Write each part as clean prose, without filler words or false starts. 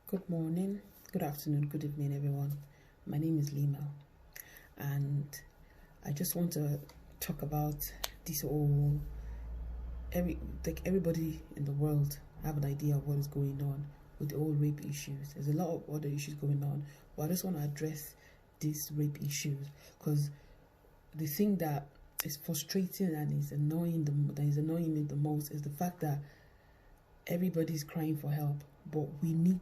Good morning, good afternoon, good evening, everyone. My name is Lima, and I just want to talk about this whole everybody in the world have an idea of what is going on with the whole rape issues. There's a lot of other issues going on, but I just want to address these rape issues because the thing that is frustrating and is annoying me the most is the fact that everybody's crying for help, but we need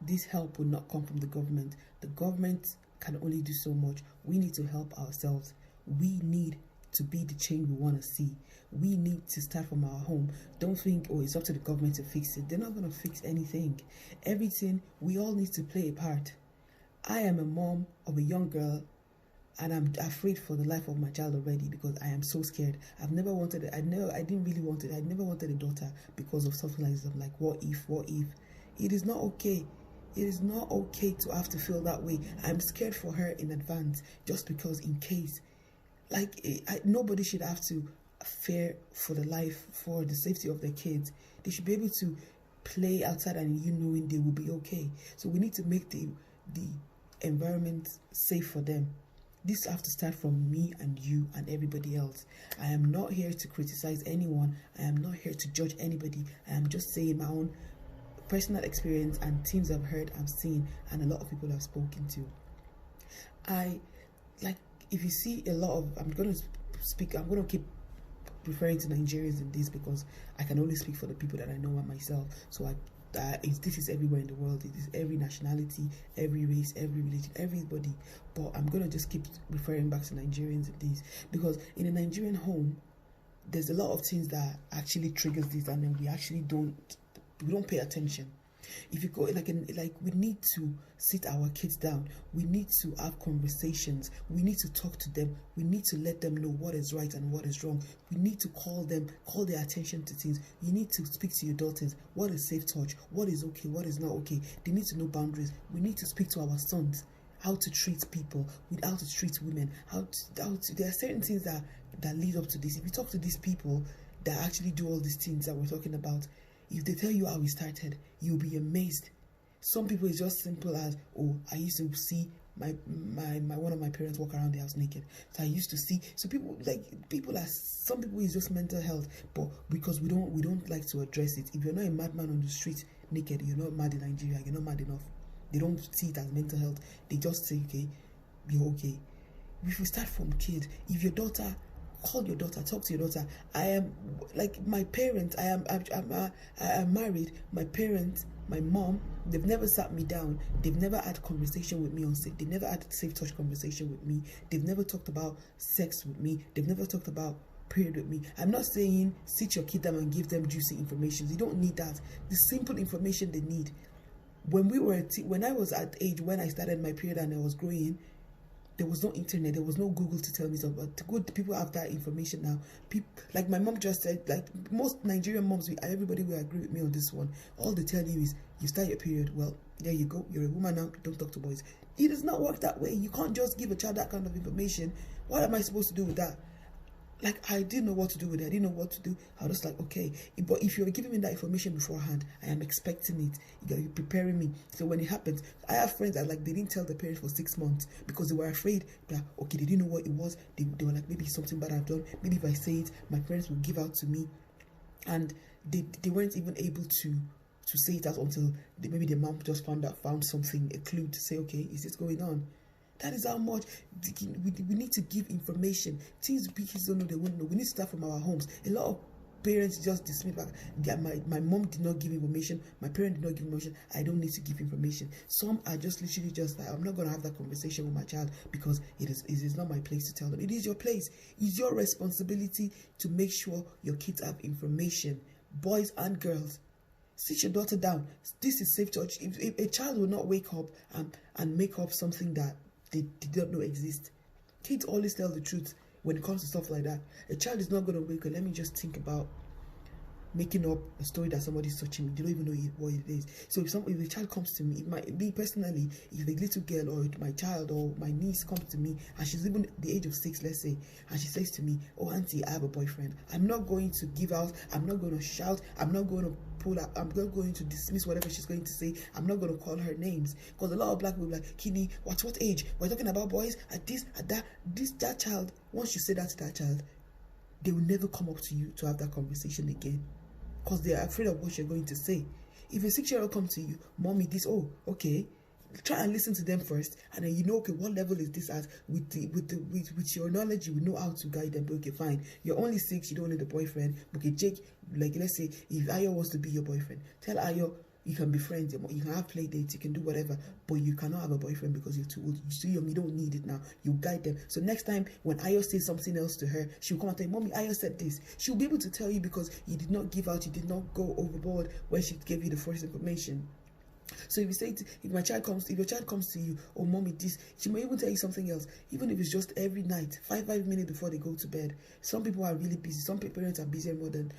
this help will not come from the government. The government can only do so much. We need to help ourselves. We need to be the change we want to see. We need to start from our home. Don't think, oh, it's up to the government to fix it. They're not going to fix anything. Everything, we all need to play a part. I am a mom of a young girl, and I'm afraid for the life of my child already because I am so scared. I've never wanted it. I didn't really want it. I never wanted a daughter because of something like this. I'm like, what if? It is not okay. It is not okay to have to feel that way. I'm scared for her in advance just because in case, nobody should have to fear for the life, for the safety of their kids. They should be able to play outside and knowing they will be okay. So we need to make the environment safe for them. This has to start from me and you and everybody else. I am not here to criticize anyone. I am not here to judge anybody. I am just saying my own personal experience and things I've heard, I've seen, and a lot of people I've spoken to. If you see a lot of, I'm going to keep referring to Nigerians in this because I can only speak for the people that I know and myself. So this is everywhere in the world. It is every nationality, every race, every religion, everybody. But I'm going to just keep referring back to Nigerians in this because in a Nigerian home, there's a lot of things that actually triggers this, and then we don't pay attention. If you go we need to sit our kids down. We need to have conversations. We need to talk to them. We need to let them know what is right and what is wrong. We need to call their attention to things. You need to speak to your daughters. What is safe touch? What is okay? What is not okay? They need to know boundaries. We need to speak to our sons how to treat people, how to treat women, there are certain things that lead up to this. If you talk to these people that actually do all these things that we're talking about, if they tell you how it started, you'll be amazed. Some people it's just simple as, oh, I used to see my one of my parents walk around the house naked. So I used to see. So some people is just mental health, but because we don't like to address it. If you're not a madman on the street naked, you're not mad in Nigeria. You're not mad enough. They don't see it as mental health. They just say, okay, you're okay. If you start from kids, if your daughter, call your daughter, talk to your daughter. I am like my parents. I am married. My parents, my mom, they've never sat me down. They've never had conversation with me on safe. They've never had safe touch conversation with me. They've never talked about sex with me. They've never talked about period with me. I'm not saying sit your kid down and give them juicy information. They don't need that. The simple information they need. When I was at age when I started my period and I was growing, there was no internet, there was no Google to tell me something. But good people have that information now. Like my mom just said, like most Nigerian moms, everybody will agree with me on this one. All they tell you is, you start your period, well, there you go, you're a woman now, don't talk to boys. It does not work that way. You can't just give a child that kind of information. What am I supposed to do with that? Like, I didn't know what to do with it. I didn't know what to do. I was just like, okay. But if you're giving me that information beforehand, I am expecting it. You're preparing me. So when it happens, I have friends that, like, they didn't tell their parents for 6 months because they were afraid that, okay, they didn't know what it was. They were like, maybe something bad I've done. Maybe if I say it, my parents will give out to me. And they weren't even able to say it out until maybe their mom just found something, a clue to say, okay, is this going on? That is how much we need to give information. Things kids don't know, they won't know. We need to start from our homes. A lot of parents just dismiss back. My mom did not give information. My parent did not give information. I don't need to give information. Some are just literally just like, I'm not going to have that conversation with my child because it is not my place to tell them. It is your place. It's your responsibility to make sure your kids have information, boys and girls. Sit your daughter down. This is safe touch. If a child will not wake up and make up something that they don't know exist. Kids always tell the truth when it comes to stuff like that. A child is not going to wake up. Let me just think about making up a story that somebody's touching me. They don't even know what it is. So if a child comes to me, it might be personally, if a little girl or my child or my niece comes to me and she's even the age of 6, let's say, and she says to me, oh auntie, I have a boyfriend. I'm not going to give out, I'm not going to shout, I'm not going to pull up. I'm not going to dismiss whatever she's going to say. I'm not going to call her names, because a lot of black people like, Kini, what age? We're talking about boys at this, at that. That child. Once you say that to that child, they will never come up to you to have that conversation again, because they are afraid of what you're going to say. If a 6-year-old comes to you, mommy, this, oh, okay, try and listen to them first, and then you know, okay, what level is this at? With your knowledge, you will know how to guide them. Okay, fine, you're only 6, you don't need a boyfriend. Okay, Jake, like, let's say if Ayo wants to be your boyfriend, tell Ayo you can be friends, you can have play dates, you can do whatever, but you cannot have a boyfriend because you're too old, you're too young, you don't need it now. You guide them. So next time when Ayo says something else to her, she'll come and tell you, mommy, Ayo said this. She'll be able to tell you because you did not give out, you did not go overboard when she gave you the first information. So if you say, if your child comes to you, oh mommy, this, she may even tell you something else, even if it's just every night, 5 minutes before they go to bed. Some people are really busy. Some parents are busier more than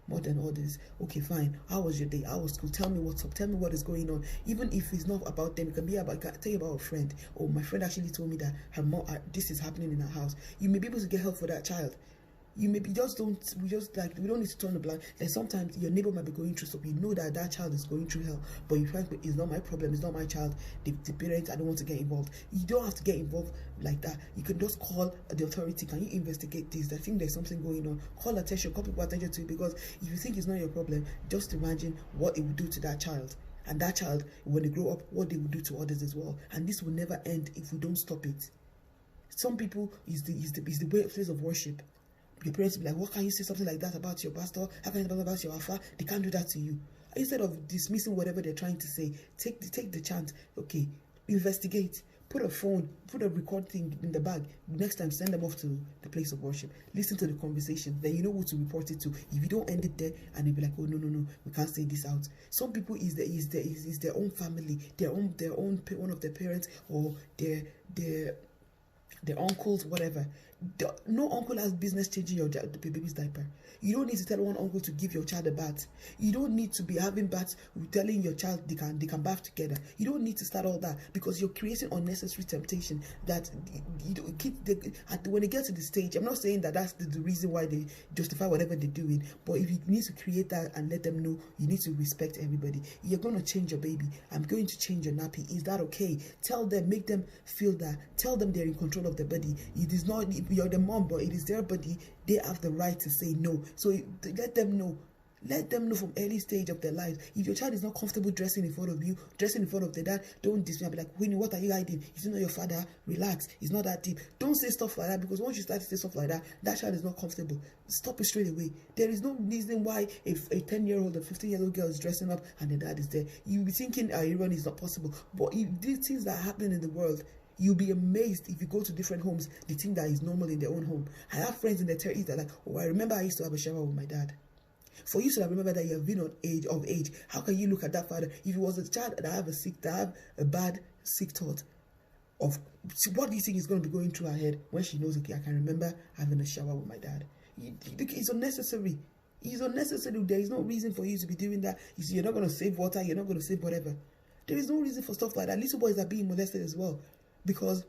others. Okay, fine. How was your day? How was school? Tell me what's up. Tell me what is going on. Even if it's not about them, it can be about. Can tell you about a friend. Oh, my friend actually told me that her mom, this is happening in her house. You may be able to get help for that child. You maybe we don't need to turn the blind. Like sometimes your neighbor might be going through something. You know that child is going through hell, but you find it's not my problem, it's not my child. The parents, I don't want to get involved. You don't have to get involved like that. You can just call the authority. Can you investigate this? I think there's something going on. Call attention, call people attention to it, because if you think it's not your problem, just imagine what it would do to that child. And that child, when they grow up, what they will do to others as well. And this will never end if we don't stop it. Some people is the place of worship. Your parents will be like, what can you say something like that about your pastor? How can you say about your alpha? They can't do that to you. Instead of dismissing whatever they're trying to say, take the chance. Okay, investigate. Put a record thing in the bag. Next time, send them off to the place of worship. Listen to the conversation. Then you know who to report it to. If you don't end it there, and they'll be like, oh no, we can't say this out. Some people is their own family, their own one of their parents, or their uncles, whatever. No uncle has business changing the baby's diaper. You don't need to tell one uncle to give your child a bath. You don't need to be having baths telling your child they can bath together. You don't need to start all that, because you're creating unnecessary temptation that when they get to the stage. I'm not saying that that's the reason why they justify whatever they're doing, but if you need to create that and let them know, you need to respect everybody. You're going to change your baby. I'm going to change your nappy. Is that okay? Tell them, make them feel that. Tell them they're in control of their body. It is not, you're the mom, but it is their body. They have the right to say no. So let them know. Let them know from early stage of their lives. If your child is not comfortable dressing in front of you, dressing in front of their dad, don't dismiss. Be like, Winnie, what are you hiding? Is it not your father? Relax. It's not that deep. Don't say stuff like that, because once you start to say stuff like that, that child is not comfortable. Stop it straight away. There is no reason why if a 10-year-old or 15-year-old girl is dressing up and the dad is there, you'll be thinking, Iran is not possible. But if these things that happen in the world, you'll be amazed if you go to different homes, the thing that is normal in their own home. I have friends in their 30s that are like, oh, I remember I used to have a shower with my dad. For you to remember that you have been of age, how can you look at that father? If it was a child that have a bad sick thought of what do you think is going to be going through her head when she knows, okay, I can remember having a shower with my dad? It's unnecessary. It's unnecessary. There is no reason for you to be doing that. You're not going to save water. You're not going to save whatever. There is no reason for stuff like that. Little boys are being molested as well, because.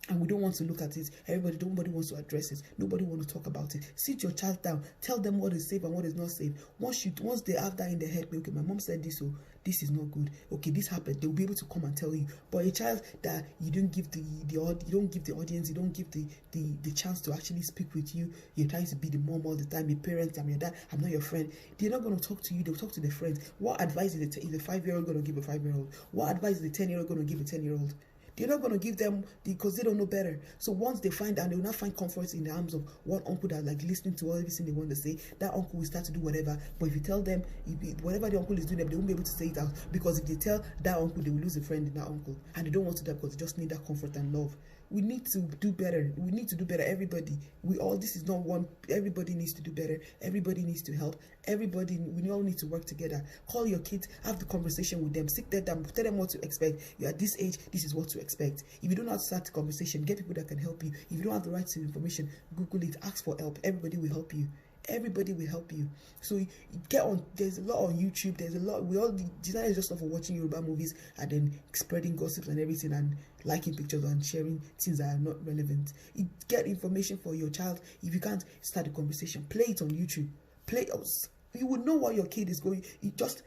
And we don't want to look at it. Nobody wants to address it. Nobody wants to talk about it. Sit your child down. Tell them what is safe and what is not safe. Once they have that in their head, okay, my mom said this, so this is not good. Okay, this happened. They'll be able to come and tell you. But a child that you don't give the audience, you don't give the chance to actually speak with you. You're trying to be the mom all the time. Your parents, I'm your dad. I'm not your friend. They're not going to talk to you. They'll talk to their friends. What advice is a 5-year-old going to give a 5-year-old? What advice is a 10-year-old going to give a 10-year-old? They're not going to give them because they don't know better. So once they find out, they will not find comfort in the arms of one uncle that like listening to everything they want to say. That uncle will start to do whatever. But if you tell them, whatever the uncle is doing, they won't be able to say it out. Because if they tell that uncle, they will lose a friend in that uncle. And they don't want to do that because they just need that comfort and love. We need to do better. We need to do better. Everybody. This is not one. Everybody needs to do better. Everybody needs to help. We all need to work together. Call your kids, have the conversation with them, sit there down, tell them what to expect. You're at this age, this is what to expect. If you don't know how to start the conversation, get people that can help you. If you don't have the right to information, Google it, ask for help. Everybody will help you. Everybody will help you. So you get on. There's a lot on YouTube. There's a lot. Design is just not for watching Yoruba movies and then spreading gossips and everything and liking pictures and sharing things that are not relevant. Get information for your child. If you can't, start a conversation. Play it on YouTube. You would know what your kid is going. You just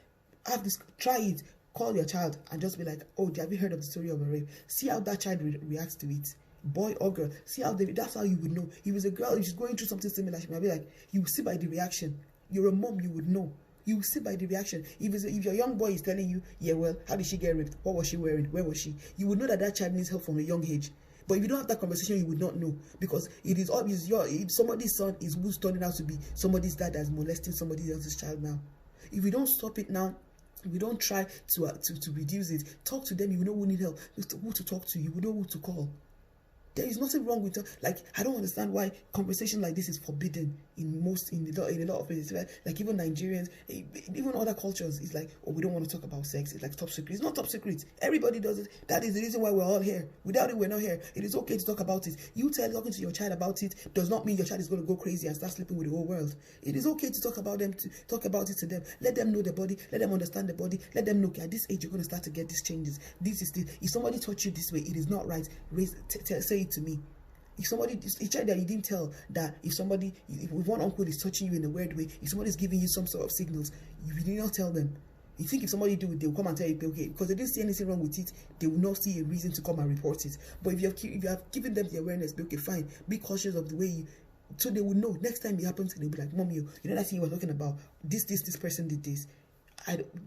have this, try it. Call your child and just be like, oh, have you heard of the story of a rape? See how that child reacts to it. Boy or girl. See how that's how you would know. If it's a girl, if she's going through something similar, she might be like, you will see by the reaction. You're a mom, you would know. You will see by the reaction. If your young boy is telling you, yeah, well, how did she get raped? What was she wearing? Where was she? You would know that that child needs help from a young age. But if you don't have that conversation, you would not know, because it is obvious if somebody's son is who's turning out to be somebody's dad that's molesting somebody else's child now. If we don't stop it now, we don't try to reduce it. Talk to them. You know who need help, who to talk to. You will know who to call. There is nothing wrong with like, I don't understand why conversation like this is forbidden in a lot of places. Like even Nigerians, even other cultures, it's like, oh, we don't want to talk about sex. It's like top secret. It's not top secret. Everybody does it. That is the reason why we're all here. Without it, we're not here. It is okay to talk about it. Talking to your child about it does not mean your child is going to go crazy and start sleeping with the whole world. It is okay to talk about it to them. Let them know the body. Let them understand the body. Let them know, okay, at this age you're going to start to get these changes. This is if somebody taught you this way, it is not right. Say it to me. If somebody, a child that you didn't tell that if one uncle is touching you in a weird way, if somebody is giving you some sort of signals, you did not tell them. You think if somebody do it, they will come and tell you, okay, because they didn't see anything wrong with it, they will not see a reason to come and report it. But if you have given them the awareness, okay, fine, be cautious of the way you, so they will know next time it happens, they'll be like, Mom, you know that thing you were talking about, this person did this.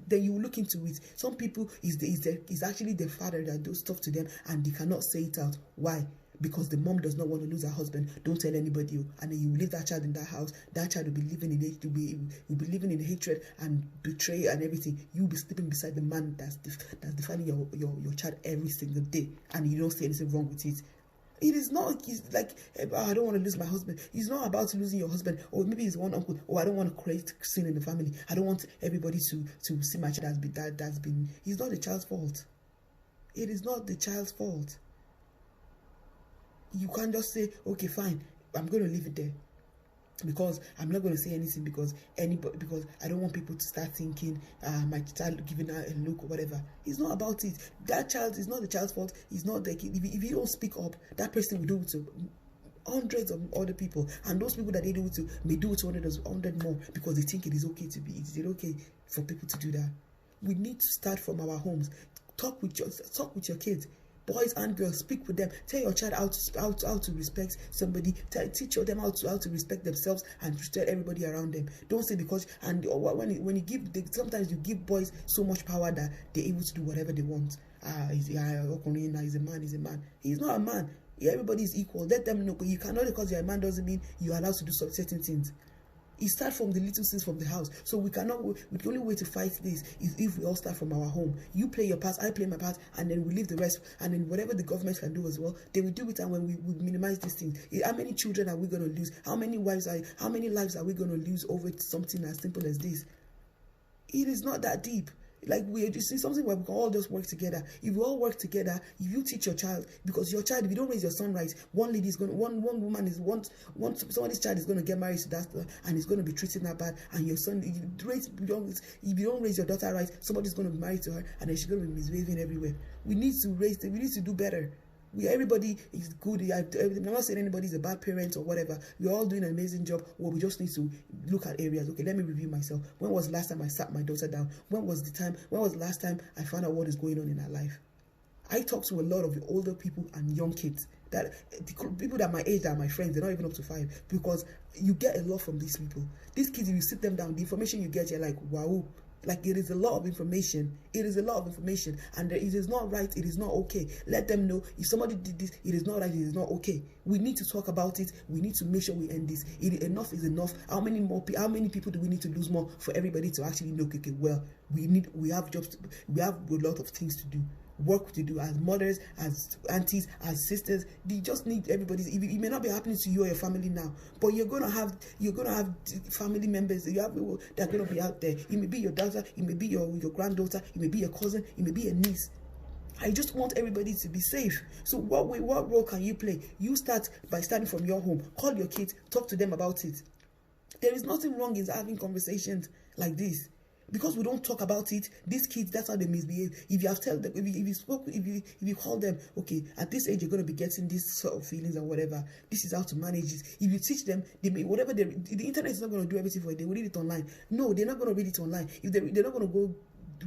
Then you look into it. Some people is actually the father that does stuff to them and they cannot say it out. Why? Because the mom does not want to lose her husband. Don't tell anybody, and then you leave that child in that house. That child will be living in it. Will be living in hatred and betrayal and everything. You'll be sleeping beside the man that's defining your child every single day, and you don't see anything wrong with it. It is not. It's like, I don't want to lose my husband. It's not about losing your husband, or maybe it's one uncle. Or I don't want to create sin in the family. I don't want everybody to see my child that's been. It's not the child's fault. It is not the child's fault. You can't just say, okay, fine, I'm going to leave it there, because I'm not going to say anything because I don't want people to start thinking my child giving her a look or whatever. It's not about it. That child is not the child's fault. It's not the kid. If you don't speak up, that person will do it to hundreds of other people, and those people that they do it to may do it to 100 more, because they think it is okay to be. It is okay for people to do that. We need to start from our homes. Talk with your kids. Boys and girls, speak with them. Tell your child how to respect somebody. Teach them how to respect themselves and respect everybody around them. Don't say because when you give, sometimes you give boys so much power that they're able to do whatever they want. He's a man. He's not a man. Everybody is equal. Let them know. You cannot, because you're a man doesn't mean you're allowed to do certain things. It starts from the little things from the house. So the only way to fight this is if we all start from our home. You play your part, I play my part, and then we leave the rest. And then whatever the government can do as well, they will do it. And when we minimize these things, how many children are we going to lose? How many lives are we going to lose over something as simple as this? It is not that deep. Like, we just see something where we can all just work together. If we all work together, if you teach your child, because your child, if you don't raise your son right, somebody's child is going to get married to that, and is going to be treated that bad. And your son, if you don't raise your daughter right, somebody's going to be married to her, and then she's going to be misbehaving everywhere. We need to do better. Everybody is good. I'm not saying anybody's a bad parent or whatever. We're all doing an amazing job. Well, we just need to look at areas. Okay, let me review myself. When was the last time I sat my daughter down? When was the last time I found out what is going on in her life? I talk to a lot of the older people and young kids, that people that my age, that are my friends, they're not even up to 5, because you get a lot from these people. These kids, if you sit them down, the information you get, you're like, wow. Like, it is a lot of information. And it is not right. It is not okay. Let them know if somebody did this, it is not right. It is not okay. We need to talk about it. We need to make sure we end this. Enough is enough. How many people do we need to lose more for everybody to actually know? Okay, well, we have jobs. We have a lot of things to do. Work to do as mothers, as aunties, as sisters. They just need everybody's. It may not be happening to you or your family now, but you're gonna have family members. You have people that are gonna be out there. It may be your daughter, it may be your granddaughter, it may be your cousin, it may be a niece. I just want everybody to be safe. So what role can you play? You start by starting from your home. Call your kids, talk to them about it. There is nothing wrong in having conversations like this. Because we don't talk about it, these kids, that's how they misbehave. If you have tell them, if you call them, okay, at this age you're going to be getting these sort of feelings or whatever. This is how to manage it. If you teach them, the internet is not going to do everything for you. They will read it online. No, they're not going to read it online. If they're not going to go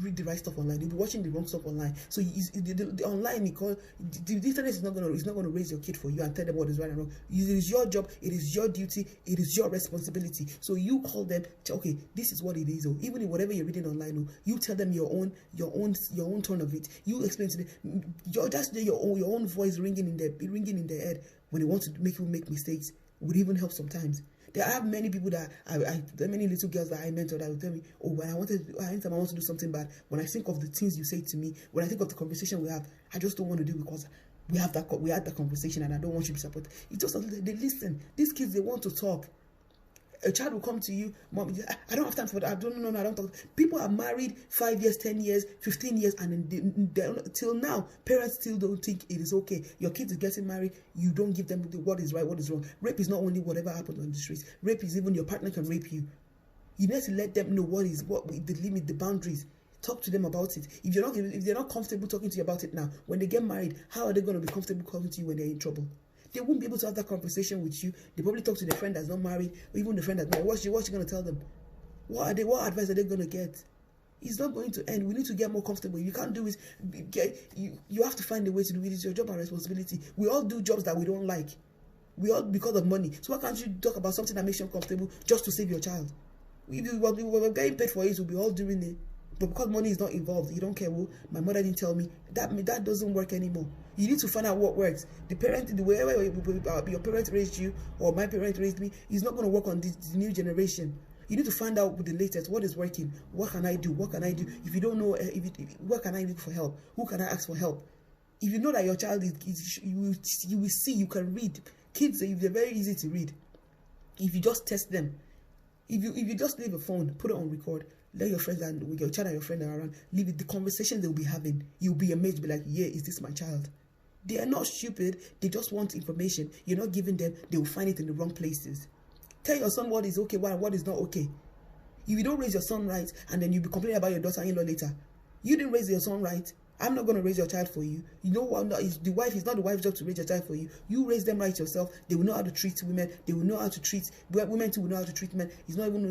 read the right stuff online, they'll be watching the wrong stuff online. So the online, the internet is not going to raise your kid for you and tell them what is right and wrong. It is your job, it is your duty, it is your responsibility. So you call them, okay, this is what it is. Or even in whatever you're reading online, you tell them your own tone of it. You explain to them your own voice ringing in their head when they want to make mistakes would even help sometimes. There are many people there are many little girls that I mentor that will tell me, oh, anytime I want to do something bad, when I think of the things you say to me, when I think of the conversation we have, I just don't want to do it because we had that conversation and I don't want you to be supported. It's just they listen. These kids, they want to talk. A child will come to you, Mom, I don't have time for that. I don't talk. People are married 5 years, 10 years, 15 years, and till now, parents still don't think it is okay. Your kids is getting married, you don't give them what is right, what is wrong. Rape is not only whatever happens on the streets. Rape is even your partner can rape you. You need to let them know what the limit, the boundaries. Talk to them about it. If they're not comfortable talking to you about it now, when they get married, how are they going to be comfortable talking to you when they're in trouble? They won't be able to have that conversation with you. They probably talk to their friend that's not married, or even the friend that's married. What's you going to tell them? What advice are they going to get? It's not going to end. We need to get more comfortable. You can't do it. You have to find a way to do it. It's your job and responsibility. We all do jobs that we don't like. We all because of money. So why can't you talk about something that makes you comfortable just to save your child? We were getting paid for it, we'll be all doing it. But because money is not involved, you don't care. Well, my mother didn't tell me. That doesn't work anymore. You need to find out what works. The way your parents raised you or my parents raised me is not going to work on this new generation. You need to find out with the latest what is working. What can I do? What can I do? If you don't know, what can I do for help? Who can I ask for help? If you know that your child you will see, you can read. Kids, they're very easy to read. If you just test them. If you just leave a phone, put it on record, let your friends and with your child and your friend around, leave it. The conversation they'll be having, you'll be amazed, be like, yeah, is this my child? They are not stupid. They just want information. You're not giving them. They will find it in the wrong places. Tell your son what is okay, what is not okay. If you don't raise your son right, and then you'll be complaining about your daughter-in-law later, you didn't raise your son right. I'm not going to raise your child for you. You know what? It's not the wife's job to raise your child for you. You raise them right yourself. They will know how to treat women. They will know how to treat women too. Will know how to treat men. It's not even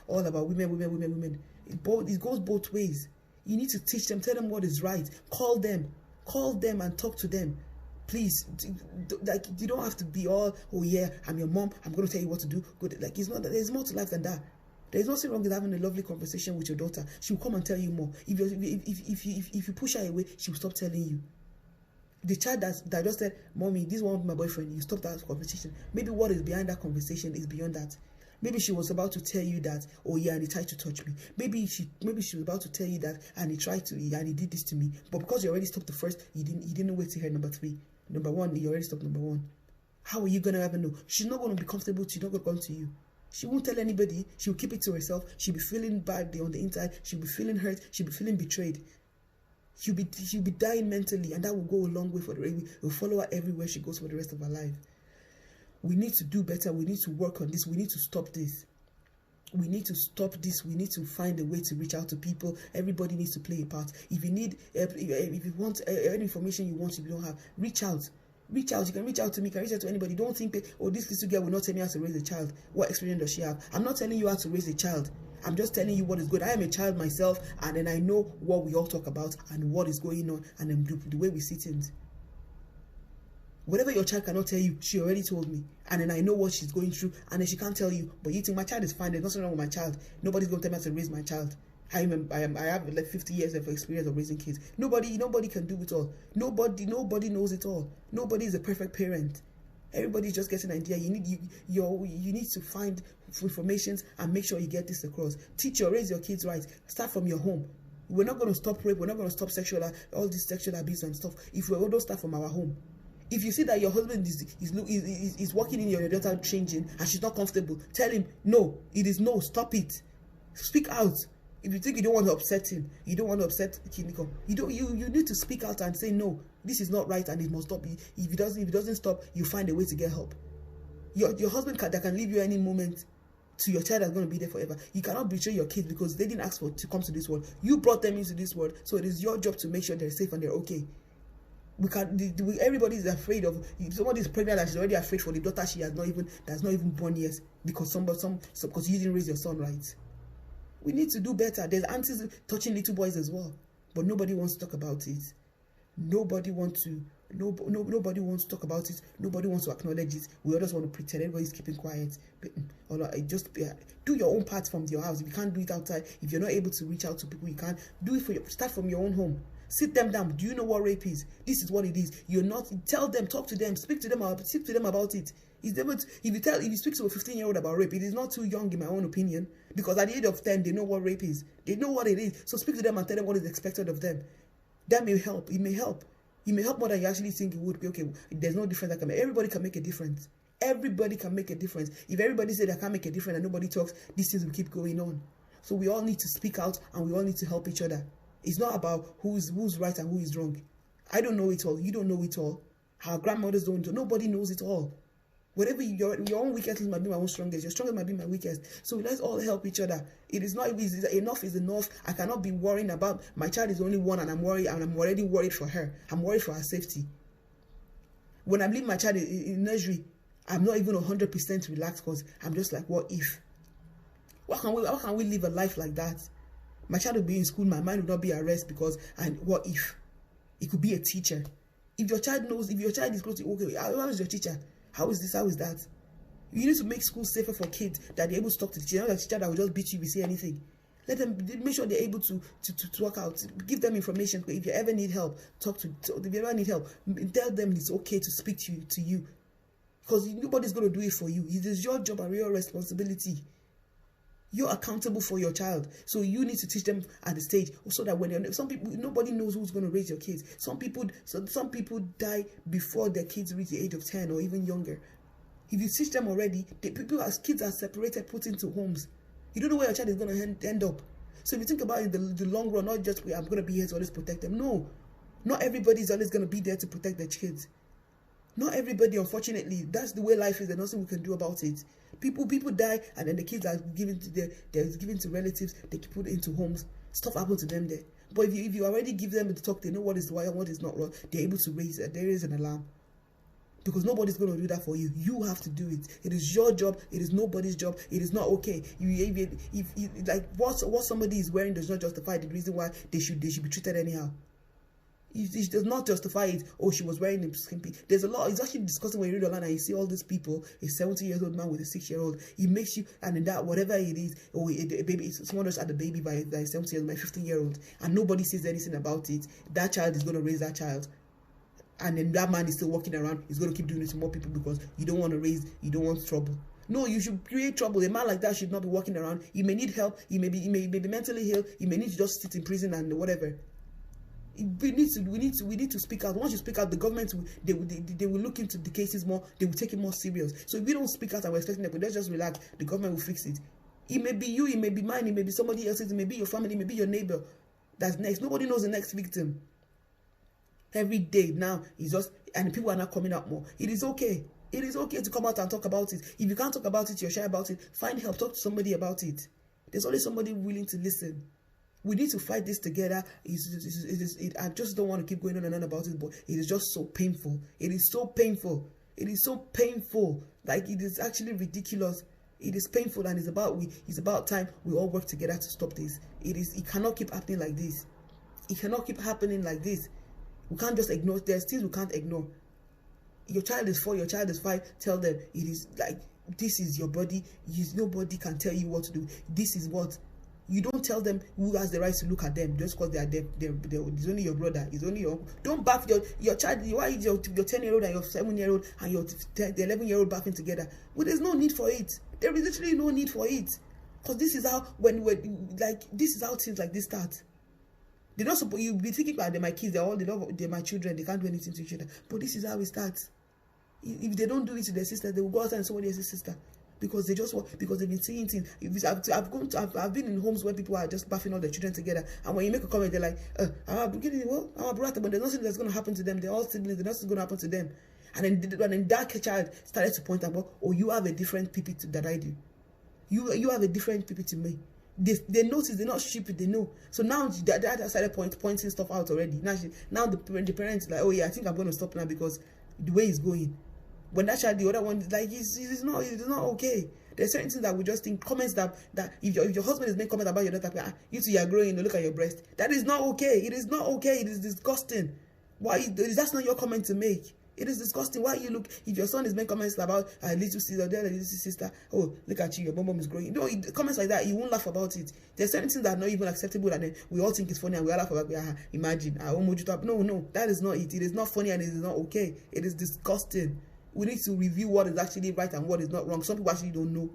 all about women. It goes both ways. You need to teach them. Tell them what is right. Call them and talk to them. Please, like you don't have to be all, oh yeah, I'm your mom. I'm going to tell you what to do. Good. Like it's not. There's more to life than that. There's nothing wrong with having a lovely conversation with your daughter. She will come and tell you more. If you push her away, she will stop telling you. The child that just said, "Mommy, this one with my boyfriend," you stop that conversation. Maybe what is behind that conversation is beyond that. Maybe she was about to tell you that, oh yeah, and he tried to touch me. Maybe she was about to tell you that, and he did this to me. But because you already stopped the first, you didn't wait to hear number 3. Number 1, you already stopped number 1. How are you gonna ever know? She's not gonna be comfortable. She's not gonna come to you. She won't tell anybody. She'll keep it to herself. She'll be feeling bad on the inside. She'll be feeling hurt. She'll be feeling betrayed. She'll be dying mentally, and that will go a long way for the It will follow her everywhere she goes for the rest of her life. We need to do better. We need to work on this. We need to stop this. We need to stop this. We need to find a way to reach out to people. Everybody needs to play a part. If you want any information you want, if you don't have, reach out. Reach out. You can reach out to me. You can reach out to anybody. Don't think that, oh, this little girl will not tell me how to raise a child. What experience does she have? I'm not telling you how to raise a child. I'm just telling you what is good. I am a child myself, and then I know what we all talk about and what is going on, and then the way we see things. Whatever your child cannot tell you, she already told me, and then I know what she's going through, and then she can't tell you. But you think my child is fine? There's nothing wrong with my child. Nobody's going to tell me how to raise my child. I have like 50 years of experience of raising kids. Nobody can do it all. Nobody knows it all. Nobody is a perfect parent. Everybody's just getting an idea. You need to find information and make sure you get this across. Raise your kids right. Start from your home. We're not going to stop rape. We're not going to stop all this sexual abuse and stuff if we don't start from our home. If you see that your husband is working in your daughter changing and she's not comfortable, tell him no. It is no. Stop it. Speak out. If you think you don't want to upset him, you don't want to upset Kiniko, you need to speak out and say no, this is not right and it must stop. If it doesn't stop, you find a way to get help. Your husband that can leave you any moment. to your child that's going to be there forever. You cannot betray your kids because they didn't ask for to come to this world. You brought them into this world, so it is your job to make sure they're safe and they're okay. Everybody is afraid of, if somebody is pregnant and she's already afraid for the daughter she has that's not even born yet because because you didn't raise your son right. We need to do better. There's aunties touching little boys as well, but nobody wants to talk about it. Nobody wants to talk about it. Nobody wants to acknowledge it. We all just want to pretend everybody's keeping quiet. But just do your own part from your house. If you can't do it outside, if you're not able to reach out to people, you can't do it start from your own home. Sit them down. Do you know what rape is? This is what it is. You're not, tell them, talk to them, speak to them about it. If you speak to a 15-year-old about rape, it is not too young in my own opinion, because at the age of 10 they know what rape is. They know what it is. So speak to them and tell them what is expected of them. That may help. It may help. You may help more than you actually think it would be. Okay, there's no difference that can make. Everybody can make a difference. Everybody can make a difference. If everybody said I can't make a difference and nobody talks, these things will keep going on. So we all need to speak out and we all need to help each other. It's not about who's right and who is wrong. I don't know it all. You don't know it all. Our grandmothers don't know. Nobody knows it all. Whatever your own weakest might be my own strongest. Your strongest might be my weakest. So let's all help each other. It is not easy. Enough is enough. I cannot be worrying about my child is only one and I'm worried and I'm already worried for her. I'm worried for her safety. When I'm leaving my child in nursery, I'm not even 100% relaxed because I'm just like, what if? How can we live a life like that? My child will be in school, my mind will not be at rest because, and what if? It could be a teacher. If your child is close to, okay, how is your teacher? How is this? How is that? You need to make school safer for kids, that they're able to talk to the teacher. Not the teacher that will just beat you if you say anything. Let them make sure they're able to work out. Give them information. If you ever need help, if you ever need help, tell them it's okay to speak to you. Because nobody's going to do it for you. It is your job and your responsibility. You're accountable for your child, so you need to teach them at the stage, so that when nobody knows who's going to raise your kids. Some people die before their kids reach the age of 10 or even younger. If you teach them already, kids are separated, put into homes. You don't know where your child is going to end up. So if you think about it in the long run, not just I'm going to be here to always protect them. No, not everybody is always going to be there to protect their kids. Not everybody, unfortunately. That's the way life is. There's nothing we can do about it. People die, and then the kids are given to relatives. They put into homes. Stuff happens to them there. But if you already give them the talk, they know what is right and what is not wrong. They're able to raise it. There is an alarm, because nobody's going to do that for you. You have to do it. It is your job. It is nobody's job. It is not okay. Like what somebody is wearing does not justify the reason why they should be treated anyhow. It does not justify it. Oh, she was wearing a skimpy. There's a lot. It's actually disgusting when you read online and you see all these people. A 70-year-old man with a 6-year-old. It makes you, and in that whatever it is, or a baby, someone just had a baby by a 70-year-old, by 15-year-old, and nobody says anything about it. That child is going to raise that child, and then that man is still walking around. He's going to keep doing it to more people because you don't want trouble. No, you should create trouble. A man like that should not be walking around. He may need help. He may be mentally ill. He may need to just sit in prison and whatever. We need to speak out. Once you speak out, the government they will look into the cases more. They will take it more serious. So if we don't speak out and we're expecting that, let's just relax. The government will fix it. It may be you, it may be mine, it may be somebody else's, it may be your family, it may be your neighbor. That's next. Nobody knows the next victim. Every day now is just, and people are not coming out more. It is okay. It is okay to come out and talk about it. If you can't talk about it, you're shy about it. Find help. Talk to somebody about it. There's always somebody willing to listen. We need to fight this together. I just don't want to keep going on and on about it, but it is just so painful. It is so painful. It is so painful. Like, it is actually ridiculous. It is painful, and it's about time we all work together to stop this. It cannot keep happening like this. It cannot keep happening like this. We can't just ignore. There's things we can't ignore. Your child is 4, your child is 5. Tell them it is like, this is your body. Nobody can tell you what to do. This is what. You don't tell them who has the right to look at them just because it's only your brother, it's only your. Don't bath your child. Why is your 10-year-old and your 7-year-old and your 11-year-old bathing together? Well, there's no need for it. There is literally no need for it, because this is how this is how things like this start. They're not supposed. You be thinking about they're my kids. They're my children. They can't do anything to each other. But this is how it starts. If they don't do it to their sister, they will go outside and somebody else's sister. Because they've been seeing things. I've been in homes where people are just bathing all their children together, and when you make a comment, they're like, I'm a brother, but there's nothing that's going to happen to them. They're all siblings. There's nothing going to happen to them. And then that child started to point out, oh, you have a different PP that I do. You have a different people to me. They notice, they're not stupid, they know. So now the dad started pointing stuff out already. Now the parents like, oh yeah, I think I'm going to stop now because the way it's going. When that child, the other one, like, it's not okay. There's certain things that we just think, comments that if your husband is making comment about your daughter, you two are growing, look at your breast. That is not okay. It is not okay. It is disgusting. Why? That's not your comment to make. It is disgusting. Why you look, if your son is making comments about a little sister, their little sister, oh, look at you, your bum is growing. No, comments like that, you won't laugh about it. There's certain things that are not even acceptable, and then we all think it's funny and we all laugh about it. Imagine, no, that is not it. It is not funny and it is not okay. It is disgusting. We need to review what is actually right and what is not wrong. Some people actually don't know.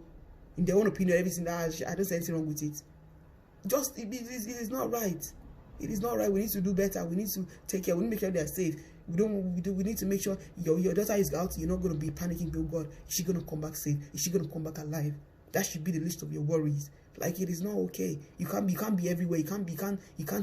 In their own opinion, everything that I don't see anything wrong with it. Just, it is not right. It is not right. We need to do better. We need to take care. We need to make sure they are safe. We need to make sure your daughter is out. You're not going to be panicking. Oh God, is she going to come back safe? Is she going to come back alive? That should be the list of your worries. Like, it is not okay. You can't be everywhere. You can't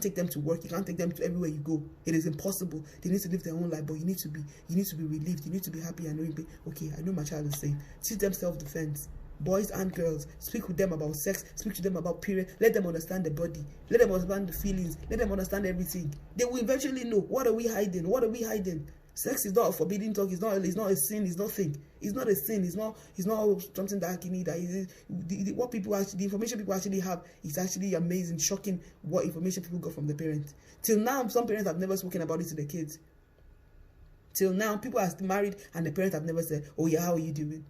take them to work. You can't take them to everywhere you go. It is impossible. They need to live their own life, but you need to be relieved. You need to be happy and knowing, okay, I know my child is safe. Teach them self-defense. Boys and girls, speak with them about sex, speak to them about period, let them understand the body, let them understand the feelings, let them understand everything. They will eventually know, what are we hiding? What are we hiding? Sex is not a forbidden talk, it's not a sin, it's nothing. It's not a sin, it's not something that you need. What people actually, the information people actually have is actually amazing, shocking what information people got from the parents. Till now, some parents have never spoken about it to their kids. Till now, people are married and the parents have never said, oh yeah, how are you doing?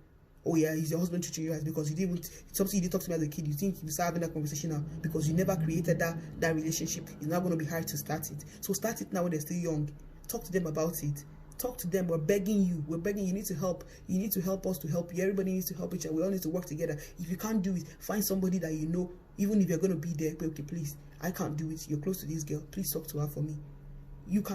Oh yeah, is your husband treating you right? Because you didn't, something you didn't talk to me as a kid. You think you start having that conversation now because you never created that relationship. It's not going to be hard to start it. So start it now when they're still young. Talk to them about it. Talk to them. We're begging you. We're begging you. You need to help. You need to help us to help you. Everybody needs to help each other. We all need to work together. If you can't do it, find somebody that you know. Even if you're going to be there, okay, please, I can't do it. You're close to this girl. Please talk to her for me.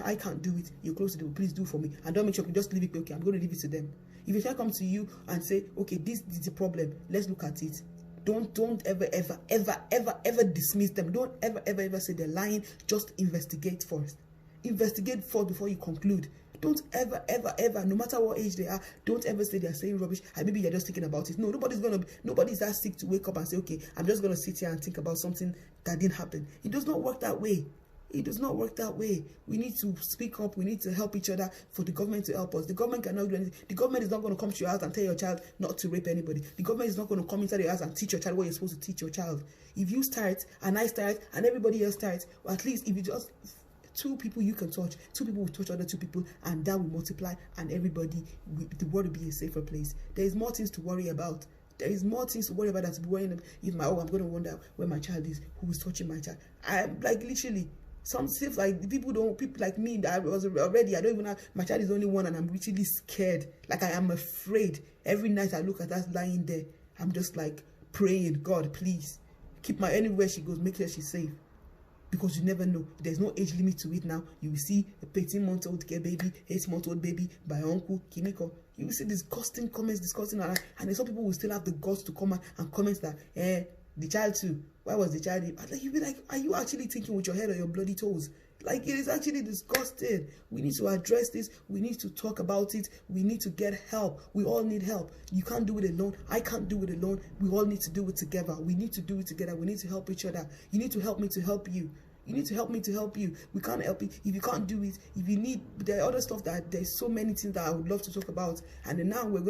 I can't do it. You're close to them. Please do for me. And don't make sure you just leave it. Okay, I'm going to leave it to them. If a child comes to you and say, okay, this is the problem, let's look at it. Don't ever dismiss them. Don't ever say they're lying. Just investigate first. Investigate first before you conclude. Don't ever, no matter what age they are, don't ever say they're saying rubbish and maybe you're just thinking about it. No, nobody's that sick to wake up and say, okay, I'm just going to sit here and think about something that didn't happen. It does not work that way. It does not work that way. We need to speak up. We need to help each other for the government to help us. The government cannot do anything. The government is not going to come to your house and tell your child not to rape anybody. The government is not going to come inside your house and teach your child what you're supposed to teach your child. If you start, and I start, and everybody else starts, or at least if you just, 2 people you can touch, 2 people will touch other 2 people, and that will multiply, and the world will be a safer place. There is more things to worry about. There is more things to worry about than to be worrying if I'm going to wonder where my child is, who is touching my child. I'm like, literally, some stuff like people like me that I was already, I don't even have, my child is only 1 and I'm literally scared. Like, I am afraid. Every night I look at that lying there, I'm just like praying, God, please keep my, anywhere she goes, make sure she's safe. Because you never know. There's no age limit to it now. You will see a 18-month-old baby, 8-month-old baby by Uncle Kimiko. You will see disgusting comments, and then some people will still have the guts to come and comment that, the child too. Why was the child? Like, you'll be like, are you actually thinking with your head or your bloody toes? Like, it is actually disgusting. We need to address this. We need to talk about it. We need to get help. We all need help. You can't do it alone. I can't do it alone. We all need to do it together. We need to do it together. We need to help each other. You need to help me to help you. You need to help me to help you. We can't help you. If you can't do it, if you need, there are other stuff that there's so many things that I would love to talk about. And then now we're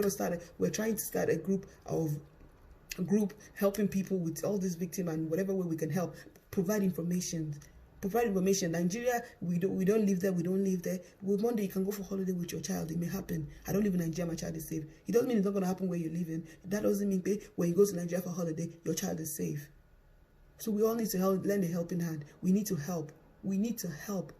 trying to start a group helping people with all these victims, and whatever way we can help, provide information. Nigeria, we don't live there. One day you can go for holiday with your child. It may happen. I don't live in Nigeria, my child is safe. It doesn't mean it's not going to happen where you're living. That doesn't mean when you go to Nigeria for holiday, your child is safe. So we all need to lend a helping hand. We need to help. We need to help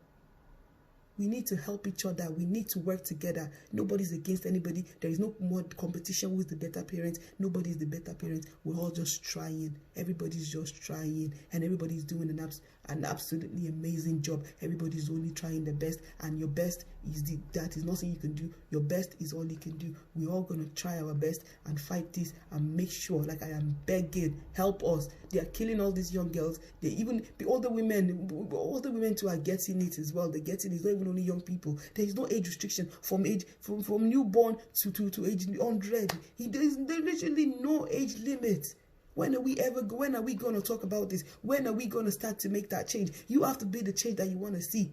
each other. We need to work together. Nobody's against anybody. There is no more competition with the better parent. Nobody's the better parent. We're all just trying. Everybody's just trying. And everybody's doing an absolutely amazing job. Everybody's only trying the best. And your best that is nothing you can do. Your best is all you can do. We're all going to try our best and fight this and make sure, like I am begging, help us. They are killing all these young girls. The older women too are getting it as well. They're getting it. It's not even only young people. There is no age restriction from newborn to age 100. There's literally no age limit. When are we going to talk about this? When are we going to start to make that change? You have to be the change that you want to see.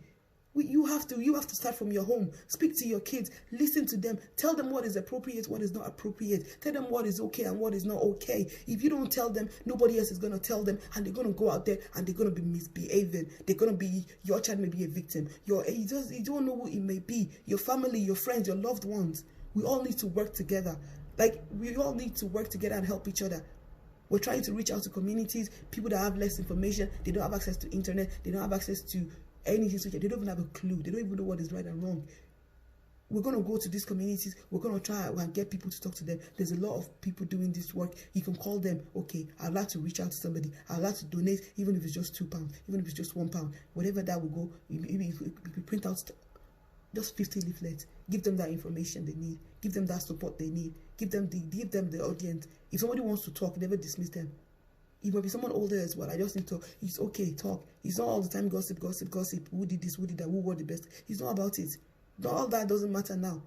You have to start from your home. Speak to your kids. Listen to them. Tell them what is appropriate, what is not appropriate. Tell them what is okay and what is not okay. If you don't tell them, nobody else is going to tell them, and they're going to go out there and they're going to be misbehaving. They're going to be, your child may be a victim. You don't know who it may be. Your family, your friends, your loved ones. We all need to work together. Like, we all need to work together and help each other. We're trying to reach out to communities, people that have less information. They don't have access to internet. They don't have access to anything. They don't even have a clue. They don't even know what is right and wrong. We're going to go to these communities. We're going to try and get people to talk to them. There's a lot of people doing this work. You can call them. Okay, I'd like to reach out to somebody. I'd like to donate, even if it's just £2, even if it's just £1. Whatever that will go, you print out just 50 leaflets. Give them that information they need. Give them that support they need. Give them the audience. If somebody wants to talk, never dismiss them. It might be someone older as well. I just need to talk. It's okay, talk. It's not all the time gossip. Who did this? Who did that? Who were the best? It's not about it. All that doesn't matter now.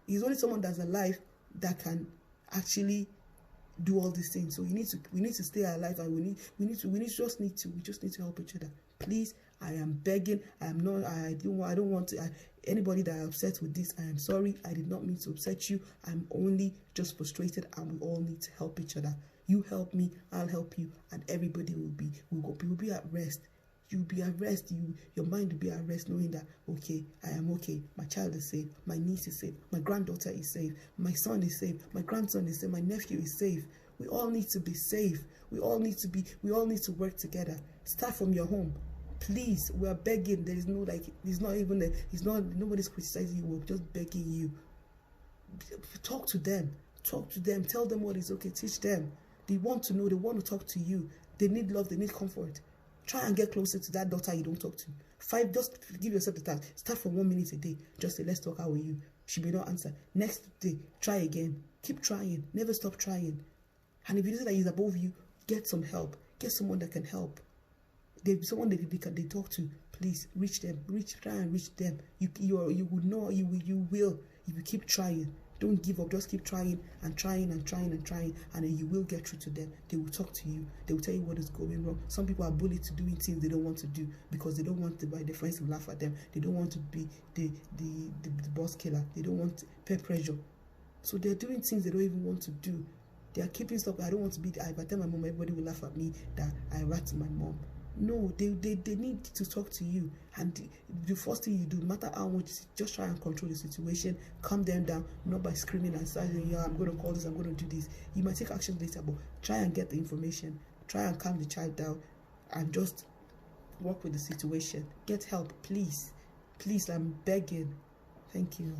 It's only someone that's alive that can actually do all these things. So we need to stay alive, and we just need to help each other. Please, I am begging. I don't want anybody that are upset with this. I am sorry. I did not mean to upset you. I'm only just frustrated, and we all need to help each other. You help me, I'll help you, and everybody will be at rest. You'll be at rest. Your mind will be at rest, knowing that, okay, I am okay. My child is safe. My niece is safe. My granddaughter is safe. My son is safe. My grandson is safe. My nephew is safe. We all need to be safe. We all need to work together. Start from your home. Please, we are begging. There is no nobody's criticizing you. We're just begging you. Talk to them. Talk to them. Tell them what is okay. Teach them. They want to know. They want to talk to you. They need love. They need comfort. Try and get closer to that daughter you don't talk to. Just give yourself the time. Start from 1 minute a day. Just say, let's talk. How are you? She may not answer. Next day, try again. Keep trying. Never stop trying. And if you see that he's above you, get some help. Get someone that can help. Someone that they talk to. Please reach them. Try and reach them. You will know. You will. If you keep trying. Don't give up. Just keep trying and trying, and then you will get through to them. They will talk to you. They will tell you what is going wrong. Some people are bullied to doing things they don't want to do because they don't want their friends to laugh at them. They don't want to be the boss killer. They don't want peer pressure. So they're doing things they don't even want to do. They are keeping stuff. I don't want to be. If I tell my mom, everybody will laugh at me that I rat to my mom. No, they need to talk to you, and the first thing you do, no matter how much, just try and control the situation. Calm them down, not by screaming and saying, yeah, I'm going to call this, I'm going to do this. You might take action later, but try and get the information. Try and calm the child down, and just work with the situation. Get help, please. I'm begging. Thank you.